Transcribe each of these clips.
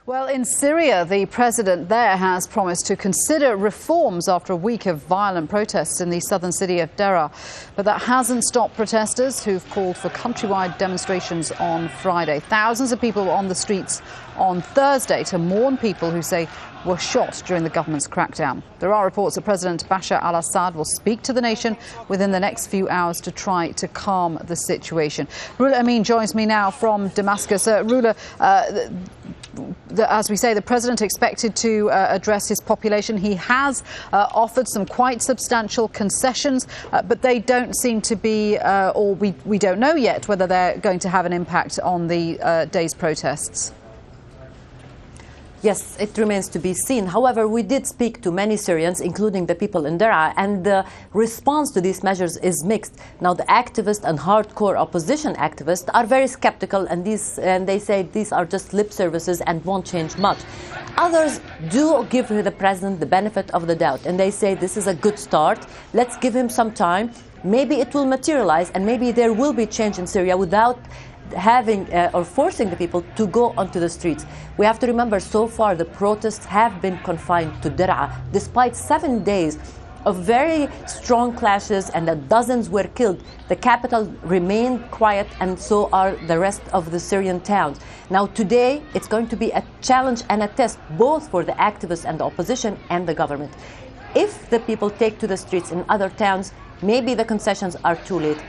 Well, in Syria, the president there has promised to consider reforms after a week of violent protests in the southern city of Daraa. But that hasn't stopped protesters who've called for countrywide demonstrations on Friday. Thousands of people were on the streets on Thursday to mourn people who say were shot during the government's crackdown. There are reports that President Bashar al-Assad will speak to the nation within the next few hours to try to calm the situation. Rula Amin joins me now from Damascus. Rula, as we say, the president expected to address his population. He has offered some quite substantial concessions, but they don't seem to be, or we don't know yet whether they're going to have an impact on the day's protests. Yes, it remains to be seen. However, we did speak to many Syrians, including the people in Daraa, and the response to these measures is mixed. Now, the activists and hardcore opposition activists are very skeptical, and they say these are just lip services and won't change much. Others do give the president the benefit of the doubt, and they say this is a good start. Let's give him some time. Maybe it will materialize, and maybe there will be change in Syria without having or forcing the people to go onto the streets. We have to remember, so far the protests have been confined to Daraa, despite 7 days of very strong clashes and that dozens were killed. The capital remained quiet, and so are the rest of the Syrian towns. Now today it's going to be a challenge and a test both for the activists and the opposition and the government. If the people take to the streets in other towns, maybe the concessions are too late.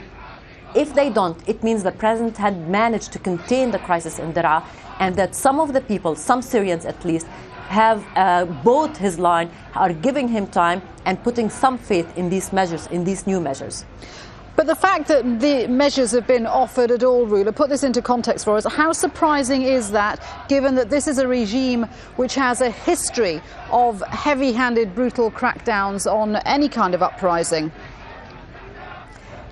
If they don't, it means the president had managed to contain the crisis in Daraa, and that some of the people, some Syrians at least, have bought his line, are giving him time and putting some faith in these measures, in these new measures. But the fact that the measures have been offered at all, Rula, put this into context for us. How surprising is that, given that this is a regime which has a history of heavy-handed, brutal crackdowns on any kind of uprising?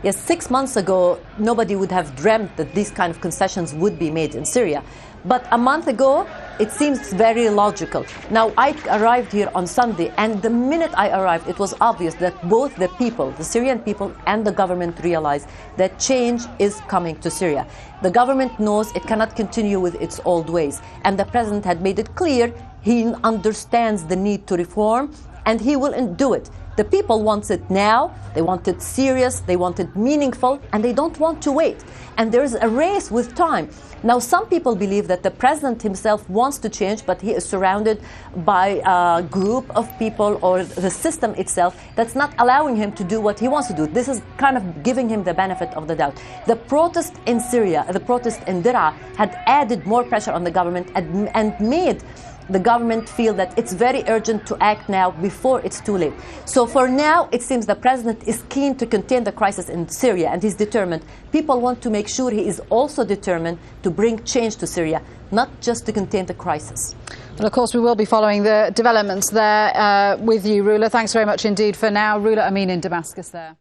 Yes, 6 months ago, nobody would have dreamt that these kind of concessions would be made in Syria. But a month ago, it seems very logical. Now, I arrived here on Sunday, and the minute I arrived, it was obvious that both the people, the Syrian people and the government, realized that change is coming to Syria. The government knows it cannot continue with its old ways, and the president had made it clear he understands the need to reform, and he will do it. The people want it now, they want it serious, they want it meaningful, and they don't want to wait. And there's a race with time. Now, some people believe that the president himself wants to change, but he is surrounded by a group of people or the system itself that's not allowing him to do what he wants to do. This is kind of giving him the benefit of the doubt. The protest in Syria, the protest in Daraa, had added more pressure on the government and made the government feel that it's very urgent to act now before it's too late. So for now, it seems the president is keen to contain the crisis in Syria, and he's determined. People want to make sure he is also determined to bring change to Syria, not just to contain the crisis. Well, of course, we will be following the developments there with you, Rula. Thanks very much indeed for now. Rula Amin in Damascus there.